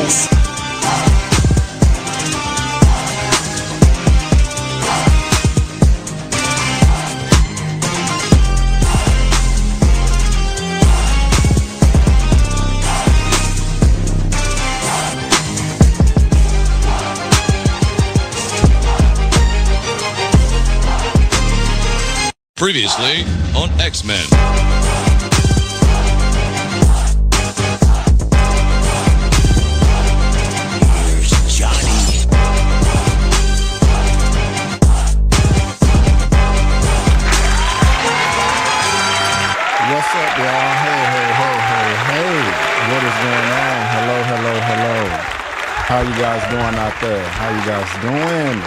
Studios. Previously on X-Men. Here's Johnny. What's up, y'all? Hey. What is going on? Hello. How you guys doing out there? How you guys doing?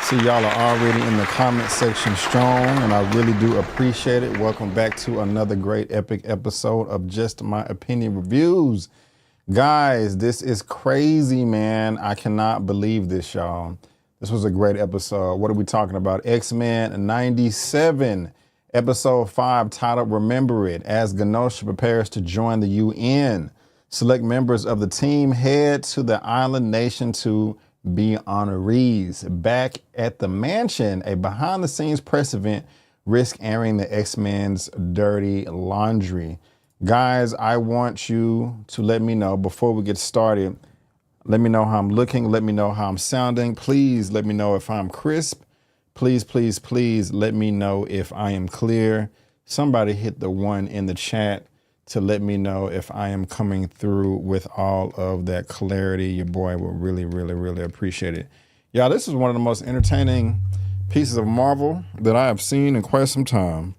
See, y'all are already in the comment section strong, and I really do appreciate it. Welcome back to another great epic episode of Just My Opinion Reviews. Guys, this is crazy, man. I cannot believe this, y'all. This was a great episode. What are we talking about? X-Men 97, episode 5, titled Remember It, as Genosha prepares to join the UN. Select members of the team head to the island nation to be honorees. Back at the mansion, a behind-the-scenes press event risks airing the X-Men's dirty laundry. Guys, I want you to let me know before we get started. Let me know how I'm looking. Let me know how I'm sounding. Please let me know if I'm crisp. Please let me know if I am clear. Somebody hit the 1 in the chat to let me know if I am coming through with all of that clarity. Your boy will really appreciate it. Y'all, this is one of the most entertaining pieces of Marvel that I have seen in quite some time.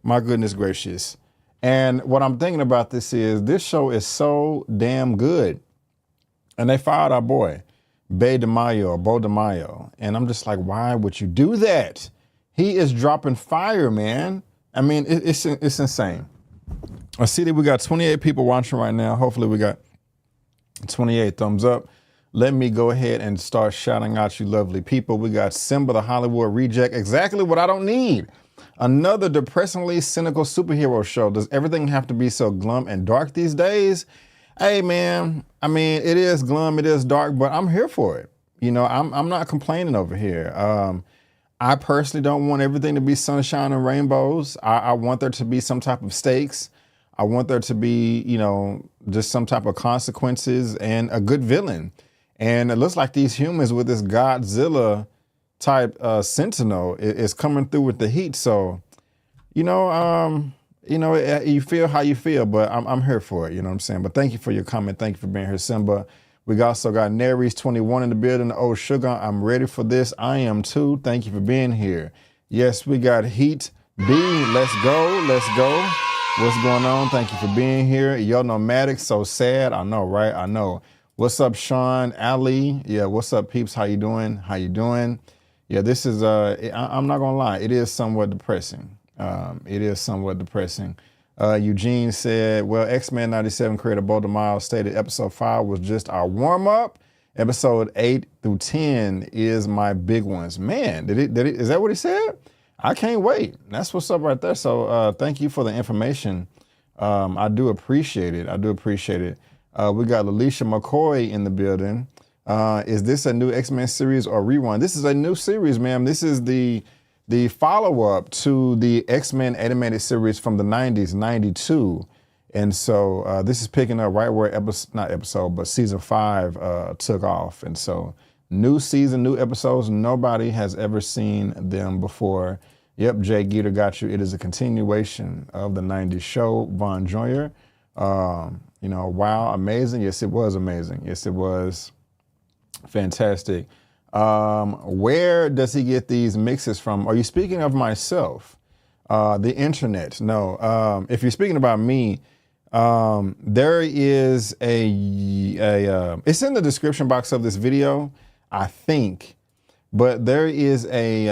My goodness gracious. And what I'm thinking about this is this show is so damn good. And they fired our boy, Bo DeMaio. And I'm just like, why would you do that? He is dropping fire, man. I mean, it's insane. I see that we got 28 people watching right now. Hopefully we got 28 thumbs up. Let me go ahead and start shouting out you lovely people. We got Simba the Hollywood Reject. Exactly what I don't need. Another depressingly cynical superhero show. Does everything have to be so glum and dark these days? Hey, man, I mean, it is glum, it is dark, but I'm here for it. You know, I'm not complaining over here. I personally don't want everything to be sunshine and rainbows. I want there to be some type of stakes. I want there to be, you know, just some type of consequences and a good villain. And it looks like these humans with this Godzilla type Sentinel is coming through with the heat. So, you feel how you feel, but I'm here for it. You know what I'm saying? But thank you for your comment. Thank you for being here, Simba. We also got Naries21 in the building. Oh, Sugar, I'm ready for this. I am too. Thank you for being here. Yes, we got Heat B. Let's go. What's going on? Thank you for being here. Yo, Nomadic, so sad. I know, right? I know. What's up, Sean, Ali? Yeah, what's up, peeps? How you doing? Yeah, this is, I'm not gonna lie, it is somewhat depressing. Eugene said, well, X-Men 97 creator Bo DeMaio stated episode 5 was just our warm-up. Episode 8 through 10 is my big ones. Man, is that what he said? I can't wait. That's what's up right there. So thank you for the information. I do appreciate it. We got Alicia McCoy in the building. Is this a new X-Men series or rerun? This is a new series, ma'am. This is the follow-up to the X-Men animated series from the 90s, 92. And so this is picking up right where season 5 took off. And so new season, new episodes. Nobody has ever seen them before. Yep, Jay Geeter got you. It is a continuation of the 90s show, Von Joyer. Wow, amazing. Yes, it was amazing. Yes, it was fantastic. Where does he get these mixes from? Are you speaking of myself? The internet? No. If you're speaking about me, there is it's in the description box of this video, I think, but there is a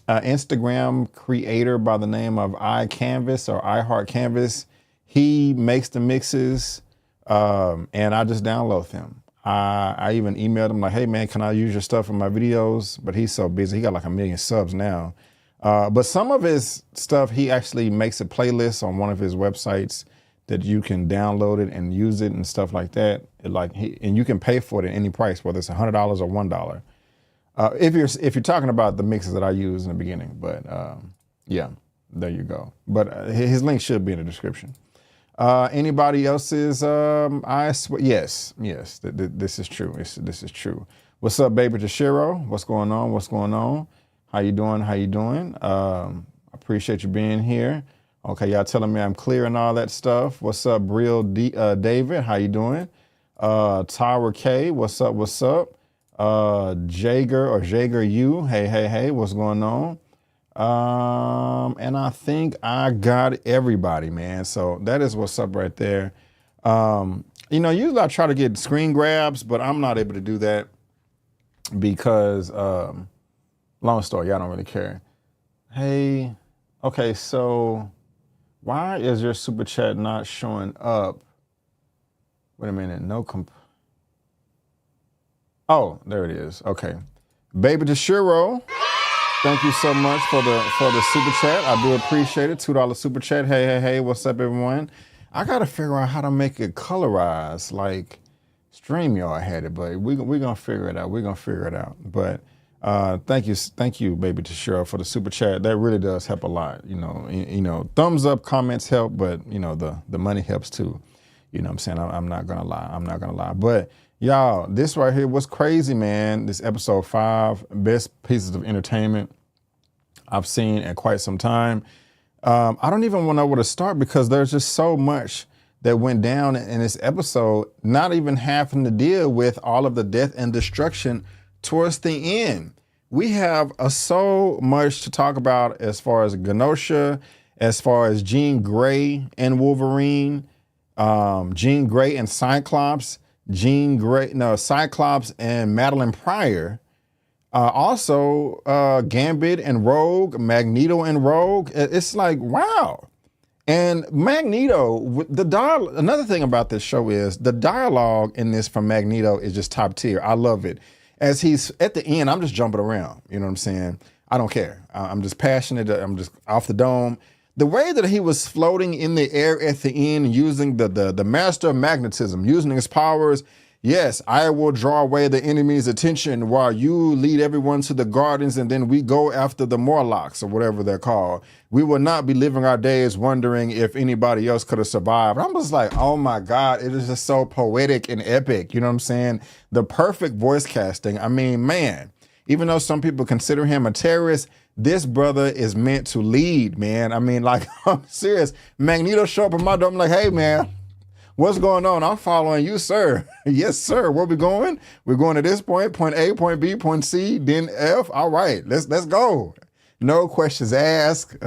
Instagram creator by the name of iCanvas or iHeartCanvas. He makes the mixes, and I just download them. I even emailed him like, hey man, can I use your stuff in my videos? But he's so busy. He got like 1 million subs now. But some of his stuff, he actually makes a playlist on one of his websites that you can download it and use it and stuff like that. And you can pay for it at any price, whether it's $100 or $1. If you're talking about the mixes that I used in the beginning, but yeah, there you go. But his link should be in the description. Anybody else's? I swear, yes. This is true. This is true. What's up, baby Tashiro? What's going on? What's going on? How you doing? How you doing? Appreciate you being here. Okay, y'all telling me I'm clear and all that stuff. What's up, Real David? How you doing? Tyra K. What's up? What's up? Jager U. Hey. What's going on? And I think I got everybody, man. So that is what's up right there. Usually I try to get screen grabs, but I'm not able to do that because, long story, y'all don't really care. Hey, okay, so why is your super chat not showing up? Wait a minute, oh, there it is. Okay. Baby Tashiro, thank you so much for the super chat. I do appreciate it. $2 super chat. Hey, what's up, everyone? I gotta figure out how to make it colorized like StreamYard had it, but we're gonna figure it out. We're gonna figure it out. But thank you, Baby Tashiro, for the super chat. That really does help a lot. Thumbs up, comments help, but the money helps too. You know what I'm saying? I'm not gonna lie. But y'all, this right here was crazy, man. This episode 5, best pieces of entertainment I've seen in quite some time. I don't even want to know where to start because there's just so much that went down in this episode, not even having to deal with all of the death and destruction towards the end. We have so much to talk about as far as Genosha, as far as Jean Grey and Wolverine, Jean Grey and Cyclops, Cyclops and Madeline Pryor. Also, Gambit and Rogue, Magneto and Rogue. It's like, wow. And Magneto, another thing about this show is the dialogue in this from Magneto is just top tier. I love it. As he's at the end, I'm just jumping around. You know what I'm saying? I don't care. I'm just passionate. I'm just off the dome. The way that he was floating in the air at the end, using the master of magnetism, using his powers. Yes, I will draw away the enemy's attention while you lead everyone to the gardens, and then we go after the Morlocks or whatever they're called. We will not be living our days wondering if anybody else could have survived. I'm just like, oh my God, it is just so poetic and epic. You know what I'm saying? The perfect voice casting. I mean, man, even though some people consider him a terrorist, this brother is meant to lead, man. I mean, like, I'm serious. Magneto show up in my door. I'm like, hey, man. What's going on? I'm following you, sir. Yes, sir. Where we going? We're going to this point A, point B, point C, then F. All right, let's go. No questions asked.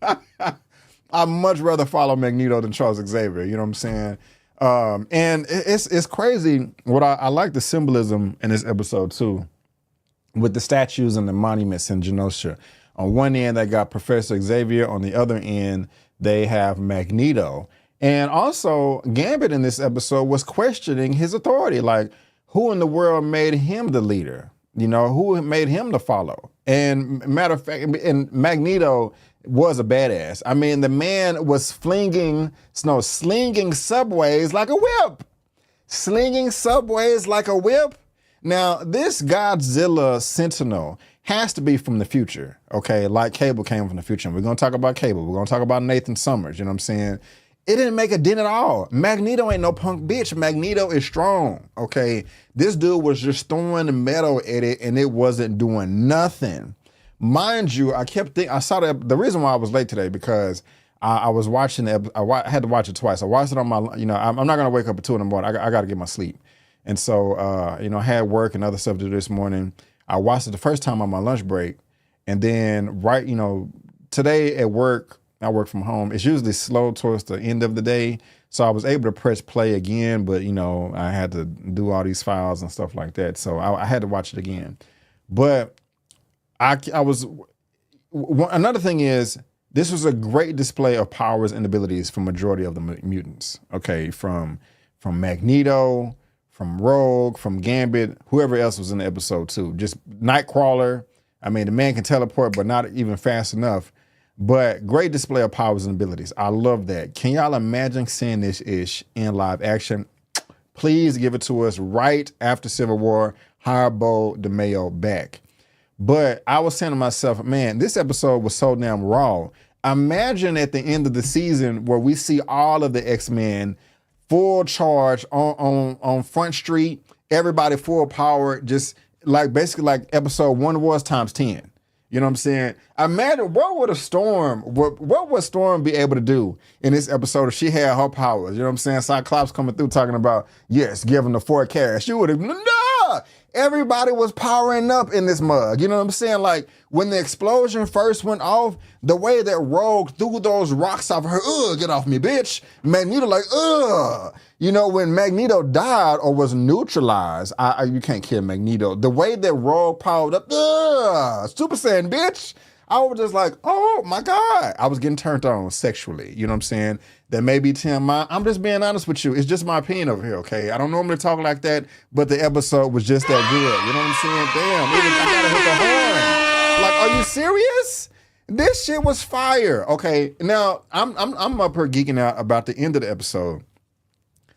I'd much rather follow Magneto than Charles Xavier. You know what I'm saying? And it's crazy. What I like the symbolism in this episode too, with the statues and the monuments in Genosha. On one end, they got Professor Xavier. On the other end, they have Magneto. And also, Gambit in this episode was questioning his authority. Like, who in the world made him the leader? Who made him the follow? And matter of fact, and Magneto was a badass. I mean, the man was slinging subways like a whip. Slinging subways like a whip. Now, this Godzilla Sentinel has to be from the future, okay? Like Cable came from the future. And we're going to talk about Cable. We're going to talk about Nathan Summers, you know what I'm saying? It didn't make a dent at all. Magneto ain't no punk bitch. Magneto is strong, okay? This dude was just throwing metal at it and it wasn't doing nothing. Mind you, I saw the reason why I was late today because I was watching I had to watch it twice. I watched it on my, I'm not gonna wake up at 2 in the morning. I gotta get my sleep. And so, I had work and other stuff to do this morning. I watched it the first time on my lunch break. And then today at work, I work from home. It's usually slow towards the end of the day. So I was able to press play again, but I had to do all these files and stuff like that. So I had to watch it again. But another thing is, this was a great display of powers and abilities for majority of the mutants. Okay, from Magneto, from Rogue, from Gambit, whoever else was in the episode too. Just Nightcrawler. I mean, the man can teleport, but not even fast enough. But great display of powers and abilities. I love that. Can y'all imagine seeing this ish in live action? Please give it to us right after Civil War. Hire Bo DeMayo back. But I was saying to myself, man, this episode was so damn raw. Imagine at the end of the season where we see all of the X-Men full charge on Front Street, everybody full power, just like basically like episode 1 was times 10. You know what I'm saying? Imagine what would Storm be able to do in this episode if she had her powers? You know what I'm saying? Cyclops coming through talking about, yes, give him the forecast. You would have, no! Everybody was powering up in this mug. You know what I'm saying? Like when the explosion first went off, the way that Rogue threw those rocks off her, get off me, bitch. Magneto like, You know, when Magneto died or was neutralized, you can't kill Magneto. The way that Rogue powered up, Super Saiyan, bitch. I was just like, oh my God. I was getting turned on sexually. You know what I'm saying? That may be TMI. I'm just being honest with you. It's just my opinion over here, okay? I don't normally talk like that, but the episode was just that good. You know what I'm saying? Damn, I gotta hit the horn. Like, are you serious? This shit was fire. Okay, now I'm up here geeking out about the end of the episode.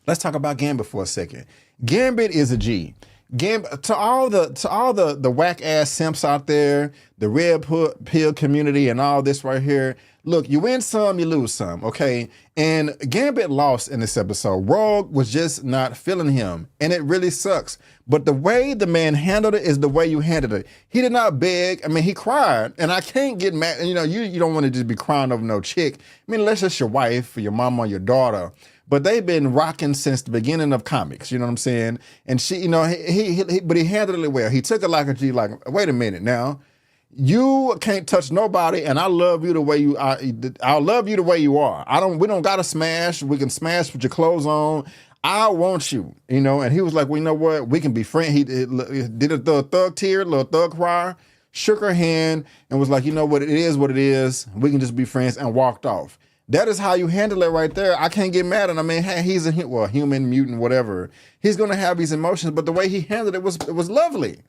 Let's talk about Gambit for a second. Gambit is a G. To all the whack ass simps out there, the red pill community and all this right here. Look, you win some, you lose some, okay? And Gambit lost in this episode. Rogue was just not feeling him, and it really sucks. But the way the man handled it is the way you handled it. He did not beg. I mean, he cried, and I can't get mad. You know, you don't want to just be crying over no chick. I mean, unless it's your wife or your mama or your daughter. But they've been rocking since the beginning of comics, you know what I'm saying? And she, you know, but he handled it well. He took it like a G, like, wait a minute now. You can't touch nobody, and I love you the way you are. I'll love you the way you are. We don't gotta smash. We can smash with your clothes on. I want you, you know? And he was like, well, you know what? We can be friends. He did a thug tear, little thug cry, shook her hand, and was like, you know what? It is what it is. We can just be friends, and walked off. That is how you handle it right there. I can't get mad at him. I mean, hey, he's a human, mutant, whatever. He's going to have these emotions, but the way he handled it was lovely.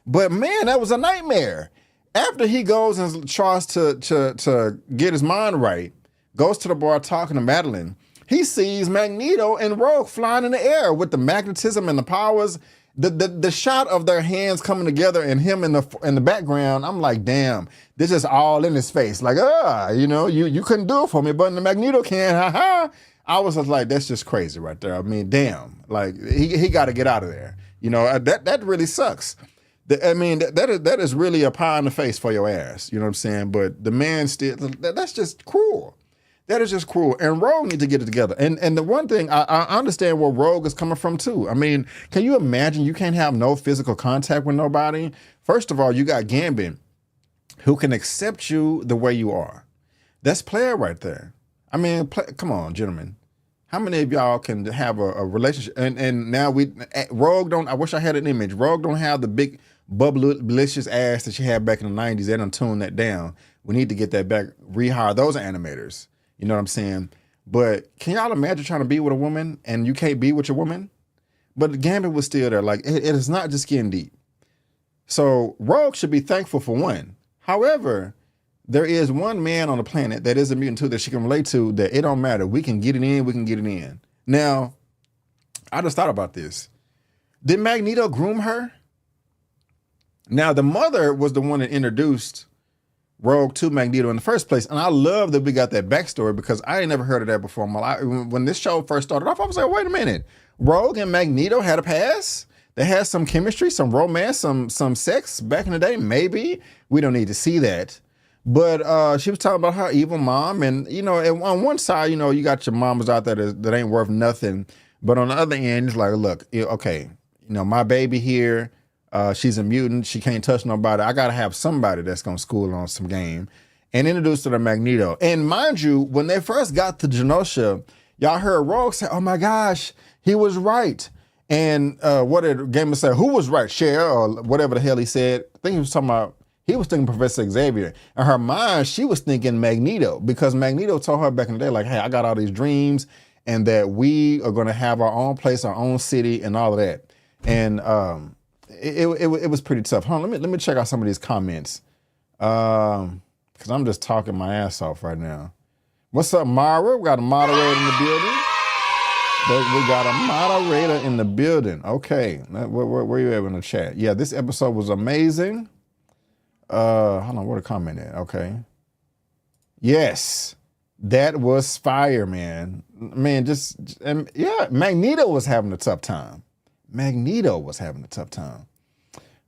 But man, that was a nightmare. After he goes and tries to get his mind right, goes to the bar talking to Madeline, he sees Magneto and Rogue flying in the air with the magnetism and the powers. The shot of their hands coming together and him in the background, I'm like, damn, this is all in his face. Like, you know, you couldn't do it for me, but the Magneto can, haha. I was just like, that's just crazy right there. I mean, damn, like he got to get out of there. You know, that really sucks. I mean, that is really a pie in the face for your ass. You know what I'm saying? But the man still, that's just cruel. That is just cruel. And Rogue need to get it together. And the one thing, I understand where Rogue is coming from too. I mean, can you imagine you can't have no physical contact with nobody? First of all, you got Gambit, who can accept you the way you are. That's player right there. I mean, come on, gentlemen. How many of y'all can have a relationship? And now Rogue don't, I wish I had an image. Rogue don't have the big, bubblicious ass that she had back in the 90s. They done tuned that down. We need to get that back, rehire those animators. You know what I'm saying? But can y'all imagine trying to be with a woman and you can't be with your woman? But Gambit was still there. Like, it is not just getting deep. So Rogue should be thankful for one. However, there is one man on the planet that is a mutant too that she can relate to that it don't matter. We can get it in, we can get it in. Now, I just thought about this. Did Magneto groom her? Now, the mother was the one that introduced Rogue to Magneto in the first place. And I love that we got that backstory because I ain't never heard of that before in my life. When this show first started off, I was like, wait a minute. Rogue and Magneto had a past? They had some chemistry, some romance, some sex back in the day? Maybe. We don't need to see that. But she was talking about her evil mom. And, you know, on one side, you know, you got your mamas out there that ain't worth nothing. But on the other end, it's like, look, okay, you know, my baby here, she's a mutant. She can't touch nobody. I got to have somebody that's going to school on some game. And introduced her to Magneto. And mind you, when they first got to Genosha, y'all heard Rogue say, oh my gosh, he was right. And what did Gamer say? Who was right? Cher or whatever the hell he said. I think he was thinking Professor Xavier. In her mind, she was thinking Magneto because Magneto told her back in the day, like, hey, I got all these dreams and that we are going to have our own place, our own city and all of that. And it was pretty tough. Hold on, let me check out some of these comments. because I'm just talking my ass off right now. What's up, Mara? We got a moderator in the building. We got a moderator in the building. Okay, where you at in the chat? Yeah, this episode was amazing. Hold on, where the comment at? Okay. Yes, that was fire, man. Man, yeah, Magneto was having a tough time.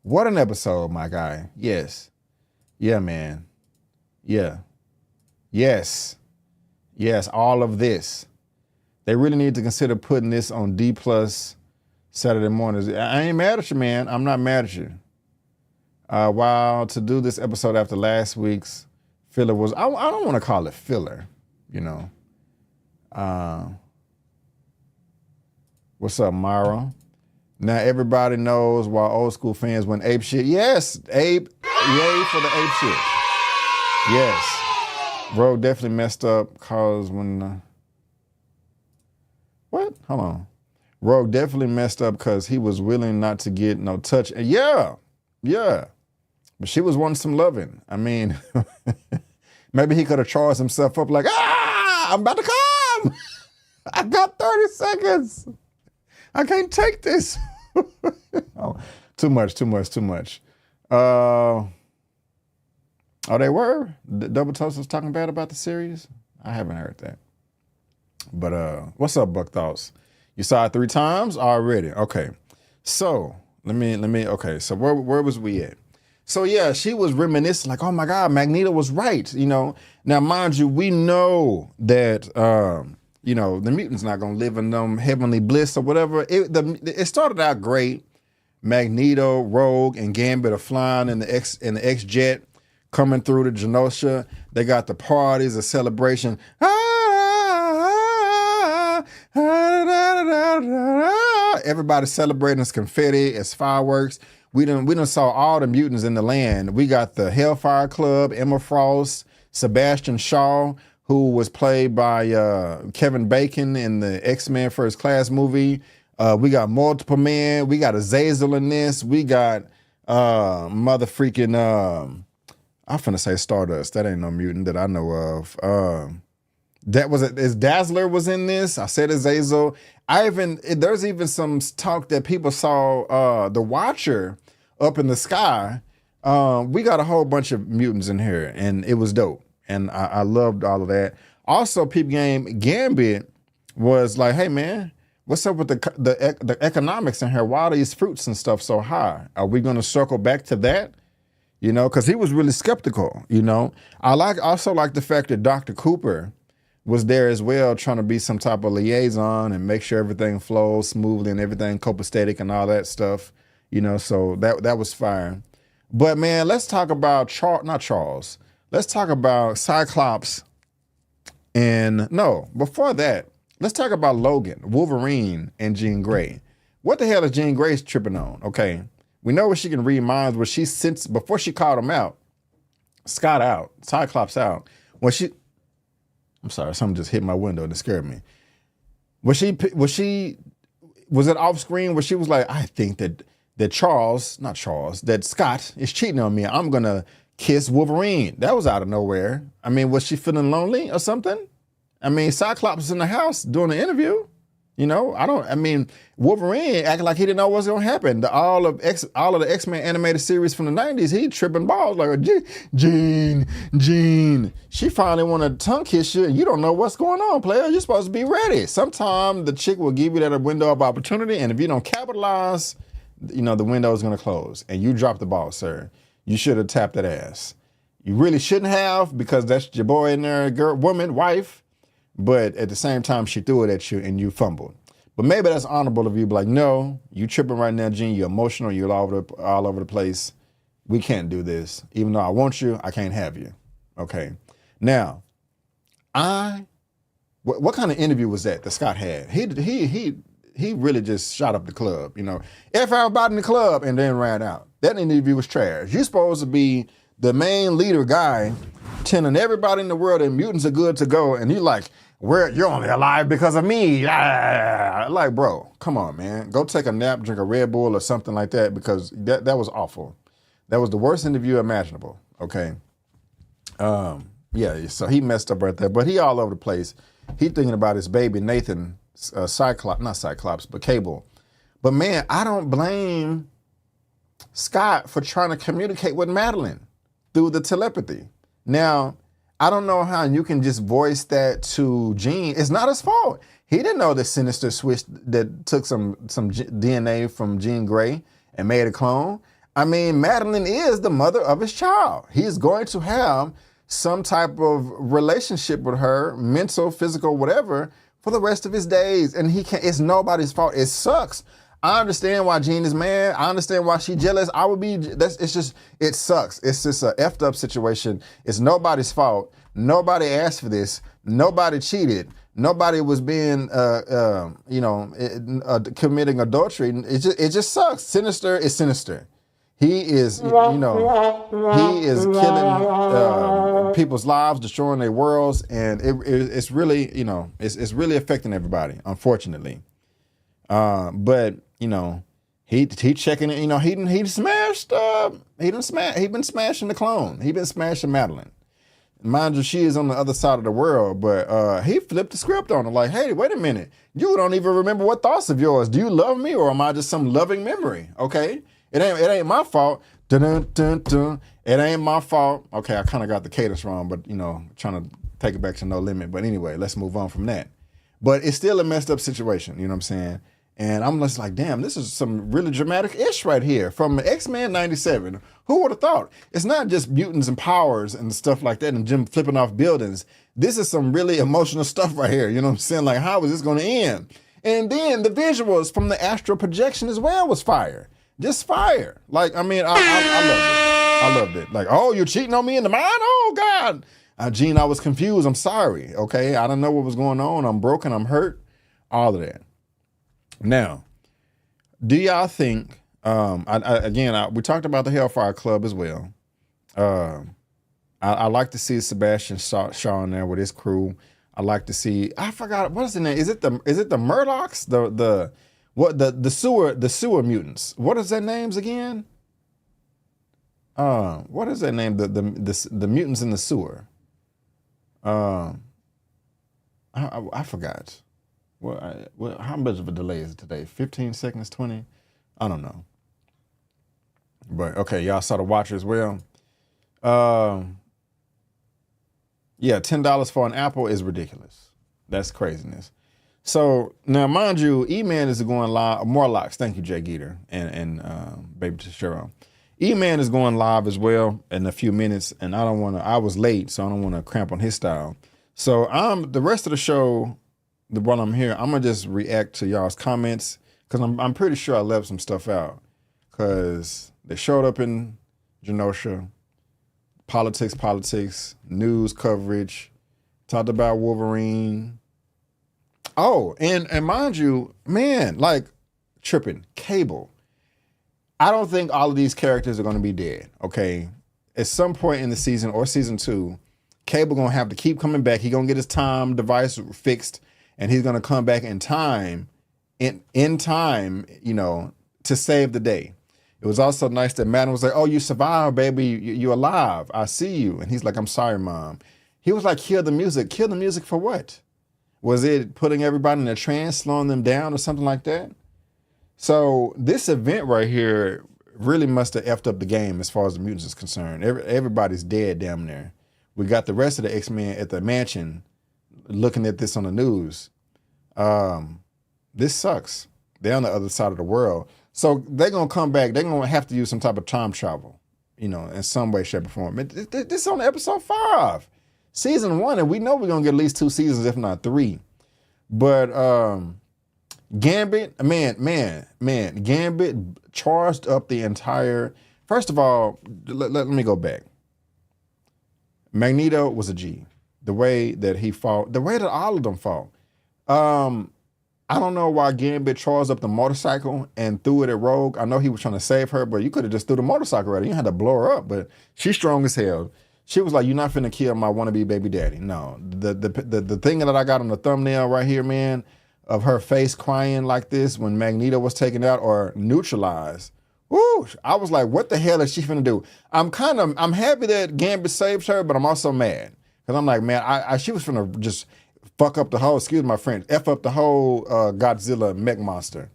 What an episode, my guy. Yes. Yeah, man. Yeah. Yes. Yes, all of this. They really need to consider putting this on D+ Saturday mornings. I ain't mad at you, man. I'm not mad at you. While to do this episode after last week's filler was, I don't want to call it filler, you know. What's up, Myra? Now everybody knows why old school fans went ape shit. Yes, Abe, yay for the ape shit. Yes. Rogue definitely messed up cause when, what? Hold on. Rogue definitely messed up because he was willing not to get no touch. And yeah. But she was wanting some loving. I mean, maybe he could have charged himself up like, I'm about to come. I got 30 seconds. I can't take this. Oh, too much. Oh, they were? Double Toast was talking bad about the series? I haven't heard that. But what's up, Buck Thoughts? You saw it 3 times already. Okay. So let me okay. So where was we at? So yeah, she was reminiscing like, oh my God, Magneto was right. You know, now mind you, we know that you know, the mutant's not gonna live in them heavenly bliss or whatever. It started out great. Magneto, Rogue, and Gambit are flying in the X-Jet, coming through to Genosha. They got the parties, the celebration. Everybody celebrating. It's confetti, it's fireworks. We done saw all the mutants in the land. We got the Hellfire Club, Emma Frost, Sebastian Shaw, who was played by Kevin Bacon in the X-Men First Class movie. We got Multiple Men. We got Azazel in this. We got I'm finna say Stardust. That ain't no mutant that I know of. Dazzler was in this. I said Azazel. There's even some talk that people saw the Watcher up in the sky. We got a whole bunch of mutants in here, and it was dope. And I loved all of that. Also, Peep Game Gambit was like, hey man, what's up with the economics in here? Why are these fruits and stuff so high? Are we gonna circle back to that? You know, because he was really skeptical, you know. I also like the fact that Dr. Cooper was there as well, trying to be some type of liaison and make sure everything flows smoothly and everything copacetic and all that stuff, you know, so that was fire. But man, let's talk about Charles. Let's talk about Cyclops before that, let's talk about Logan, Wolverine, and Jean Grey. What the hell is Jean Grey tripping on? Okay, we know what she can read minds, but she since before she called him out, Cyclops out, I'm sorry, something just hit my window and it scared me. Was it off screen where she was like, I think that Scott is cheating on me. I'm gonna kiss Wolverine. That was out of nowhere. I mean, was she feeling lonely or something? I mean, Cyclops was in the house doing the interview. You know, Wolverine acting like he didn't know what's gonna happen. All of the X-Men animated series from the 90s, he tripping balls like, Jean, she finally want to tongue kiss you and you don't know what's going on, player. You're supposed to be ready. Sometime the chick will give you that window of opportunity, and if you don't capitalize, you know, the window is gonna close and you drop the ball, sir. You should have tapped that ass. You really shouldn't have, because that's your boy in there, wife. But at the same time, she threw it at you and you fumbled. But maybe that's honorable of you. Be like, no, you tripping right now, Gene. You're emotional. You're all over the place. We can't do this. Even though I want you, I can't have you. Okay. Now, what kind of interview was that Scott had? He really just shot up the club. You know, F everybody in the club and then ran out. That interview was trash. You're supposed to be the main leader guy, telling everybody in the world that mutants are good to go, and you're like, you're only alive because of me. Like, bro, come on, man. Go take a nap, drink a Red Bull or something like that, because that was awful. That was the worst interview imaginable, okay? Yeah, so he messed up right there, but he all over the place. He thinking about his baby Nathan, not Cyclops, but Cable. But man, I don't blame Scott for trying to communicate with Madeline through the telepathy. Now, I don't know how you can just voice that to Jean. It's not his fault. He didn't know that Sinister switched, that took some DNA from Jean Grey and made a clone. I mean, Madeline is the mother of his child. He's going to have some type of relationship with her, mental, physical, whatever, for the rest of his days. And he can't, it's nobody's fault. It sucks. I understand why Jean is mad. I understand why she's jealous. I would be, it sucks. It's just a effed up situation. It's nobody's fault. Nobody asked for this. Nobody cheated. Nobody was being, committing adultery. It just sucks. Sinister is sinister. He is, he is killing people's lives, destroying their worlds, and it's really, it's really affecting everybody, unfortunately. But he checking it. He been smashing the clone. He been smashing Madeline. Mind you, she is on the other side of the world, but he flipped the script on her. Like, hey, wait a minute, you don't even remember what thoughts of yours. Do you love me, or am I just some loving memory? Okay. It ain't my fault. Dun, dun, dun. It ain't my fault. Okay, I kind of got the cadence wrong, but trying to take it back to No Limit. But anyway, let's move on from that. But it's still a messed up situation, you know what I'm saying? And I'm just like, damn, this is some really dramatic-ish right here from X-Men 97. Who would have thought? It's not just mutants and powers and stuff like that and Jim flipping off buildings. This is some really emotional stuff right here, you know what I'm saying? Like, how is this going to end? And then the visuals from the astral projection as well was fire. Just fire. Like, I mean, I loved it. I loved it. Like, oh, you're cheating on me in the mind? Oh, God. Gene, I was confused. I'm sorry. Okay. I don't know what was going on. I'm broken. I'm hurt. All of that. Now, do y'all think, we talked about the Hellfire Club as well. I like to see Sebastian Shaw in there with his crew. I like to see, I forgot, what is the name? Is it the Murlocs? The sewer mutants. What is their names again? What is their name? The mutants in the sewer. I forgot. How much of a delay is it today? 15 seconds, 20? I don't know. But okay, y'all saw the Watcher as well. Yeah, $10 for an apple is ridiculous. That's craziness. So now, mind you, E-Man is going live. Morlocks, thank you, Jay Geeter and Baby Tashiro. E-Man is going live as well in a few minutes, and I was late, so I don't want to cramp on his style. So the rest of the show, while I'm here, I'm gonna just react to y'all's comments because I'm pretty sure I left some stuff out because they showed up in Genosha, politics, news coverage, talked about Wolverine. Oh, and mind you, man, like tripping, Cable. I don't think all of these characters are going to be dead, okay? At some point in the season or season 2, Cable going to have to keep coming back. He going to get his time device fixed, and he's going to come back in time, in time, to save the day. It was also nice that Madden was like, oh, you survived, baby. You're alive. I see you. And he's like, I'm sorry, Mom. He was like, kill the music. Kill the music for what? Was it putting everybody in a trance, slowing them down or something like that? So this event right here really must have effed up the game as far as the mutants is concerned. Everybody's dead down there. We got the rest of the X-Men at the mansion looking at this on the news. This sucks. They're on the other side of the world. So they're going to come back. They're going to have to use some type of time travel, in some way, shape, or form. This is on episode 5. Season 1, and we know we're going to get at least 2 seasons, if not 3. But Gambit, man, Gambit charged up the entire... First of all, let me go back. Magneto was a G. The way that he fought, the way that all of them fought. I don't know why Gambit charged up the motorcycle and threw it at Rogue. I know he was trying to save her, but you could have just threw the motorcycle at her. You had to blow her up, but she's strong as hell. She was like, you're not finna kill my wannabe baby daddy. No, the thing that I got on the thumbnail right here, man, of her face crying like this when Magneto was taken out or neutralized. Woo, whoo, I was like, what the hell is she finna do? I'm happy that Gambit saved her, but I'm also mad. Because I'm like, man, she was finna just fuck up the whole, excuse my French, F up the whole Godzilla mech monster.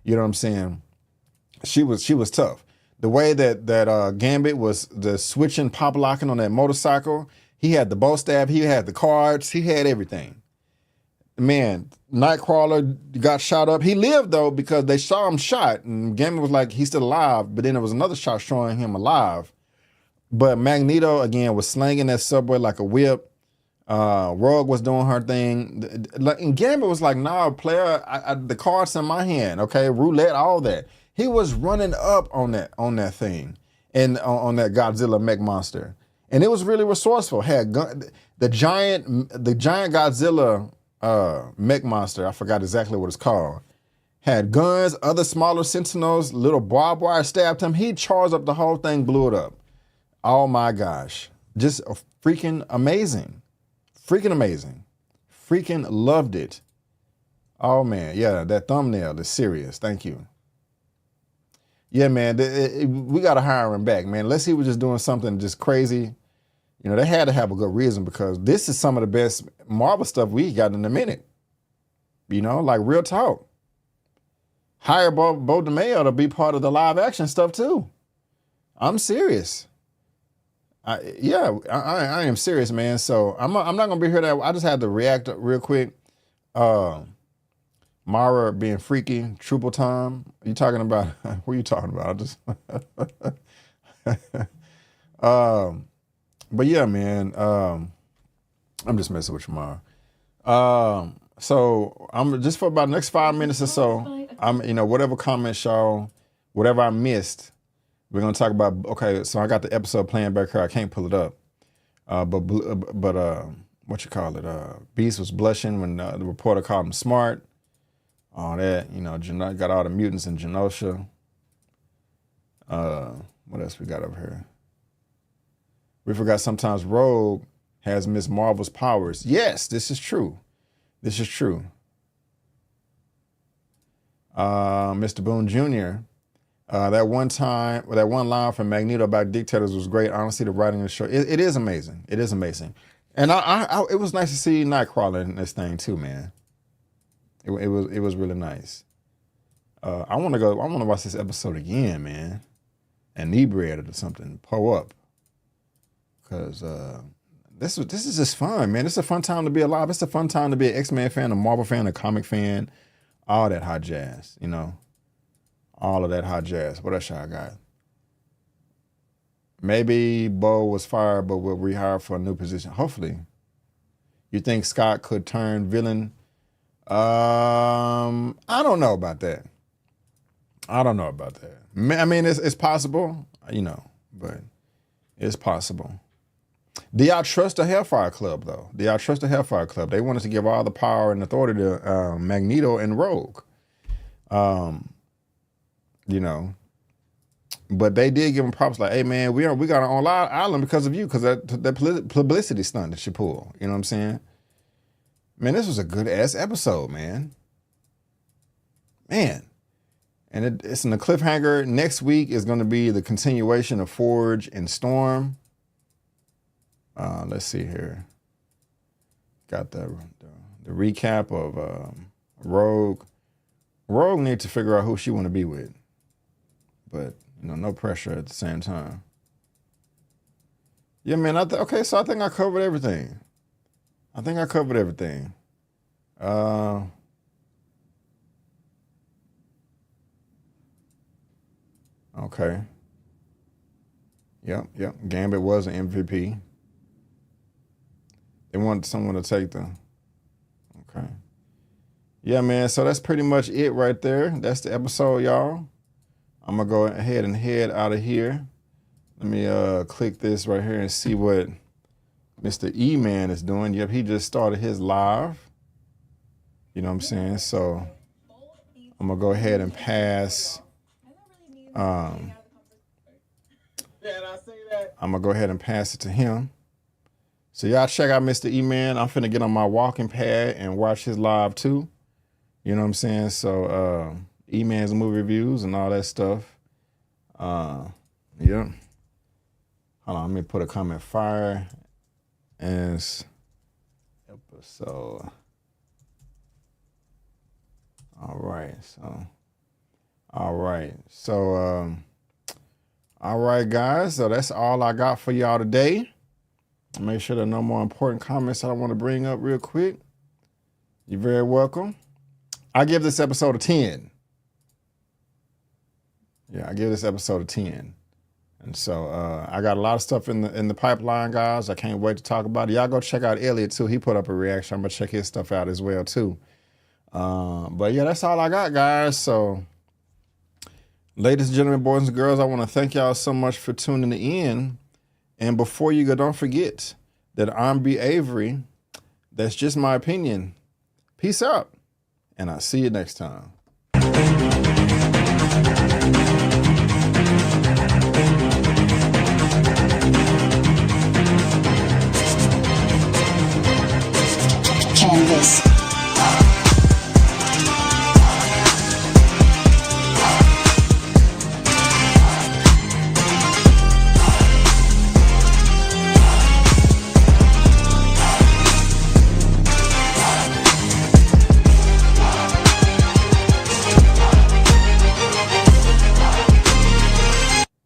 You know what I'm saying? She was tough. The way that Gambit was the switching, pop locking on that motorcycle, he had the bow stab, he had the cards, he had everything. Man, Nightcrawler got shot up. He lived though because they saw him shot, and Gambit was like, he's still alive. But then there was another shot showing him alive. But Magneto again was slanging that subway like a whip. Rogue was doing her thing. And Gambit was like, nah, player, the cards in my hand, okay, roulette, all that. He was running up on that thing, and on that Godzilla mech monster, and it was really resourceful. Had the giant Godzilla mech monster, I forgot exactly what it's called, had guns. Other smaller Sentinels, little barbed wire stabbed him. He charged up the whole thing, blew it up. Oh my gosh, just freaking amazing. Freaking amazing. Freaking loved it. Oh man, yeah, that thumbnail is serious. Thank you. Yeah, man, we got to hire him back, man. Unless he was just doing something just crazy. You know, they had to have a good reason, because this is some of the best Marvel stuff we got in a minute. You know, like real talk. Hire Bo DeMayo to be part of the live action stuff too. I'm serious. I am serious, man. So I'm not gonna be here. I just had to react real quick. Mara being freaky, triple time. You talking about? What are you talking about? I just. But yeah, man. I'm just messing with you, Mara. So I'm just for about the next 5 minutes or so. Whatever comments y'all, whatever I missed, we're gonna talk about. Okay, so I got the episode playing back here. I can't pull it up. But what you call it? Beast was blushing when the reporter called him smart. All that, got all the mutants in Genosha. What else we got over here? We forgot sometimes Rogue has Miss Marvel's powers. Yes, this is true. This is true. Mr. Boone Jr., that one line from Magneto about dictators was great. Honestly, the writing in the show, it is amazing. It is amazing. And it was nice to see Nightcrawler in this thing too, man. It was really nice. I want to watch this episode again, man. Inebriated or something. Pull up. Because this is just fun, man. It's a fun time to be alive. It's a fun time to be an X-Men fan, a Marvel fan, a comic fan, all that hot jazz, all of that hot jazz. What else y'all got? Maybe Bo was fired but will rehire for a new position. Hopefully. You think Scott could turn villain? I don't know about that. I mean, it's possible, but it's possible. Do y'all trust the Hellfire Club, though? Do y'all trust the Hellfire Club? They wanted to give all the power and authority to Magneto and Rogue. But they did give them props like, hey, man, we got our own island because of you, because that publicity stunt that you pull. You know what I'm saying? Man, this was a good-ass episode, man. Man. And it's in the cliffhanger. Next week is going to be the continuation of Forge and Storm. Let's see here. Got the recap of Rogue. Rogue needs to figure out who she want to be with. But, no pressure at the same time. Yeah, man, so I think I covered everything. Okay. Yep. Gambit was an MVP. They wanted someone to take them. Okay. Yeah, man, so that's pretty much it right there. That's the episode, y'all. I'm going to go ahead and head out of here. Let me click this right here and see what Mr. E-Man is doing. Yep, he just started his live. You know what I'm saying? So I'm going to go ahead and pass. I'm going to go ahead and pass it to him. So y'all check out Mr. E-Man. I'm finna get on my walking pad and watch his live too. You know what I'm saying? So E-Man's movie reviews and all that stuff. Yeah. Hold on, let me put a comment. Fire as episode. All right. All right, guys. So that's all I got for y'all today. Make sure there are no more important comments I want to bring up real quick. You're very welcome. I give this episode a 10. Yeah, I give this episode a 10. And so I got a lot of stuff in the pipeline, guys. I can't wait to talk about it. Y'all go check out Elliot, too. He put up a reaction. I'm going to check his stuff out as well, too. But, yeah, that's all I got, guys. So, ladies and gentlemen, boys and girls, I want to thank y'all so much for tuning in. And before you go, don't forget that I'm B. Avery. That's just my opinion. Peace out. And I'll see you next time. Canvas.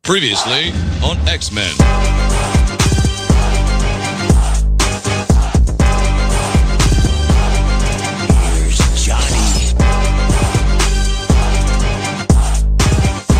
Previously on X-Men.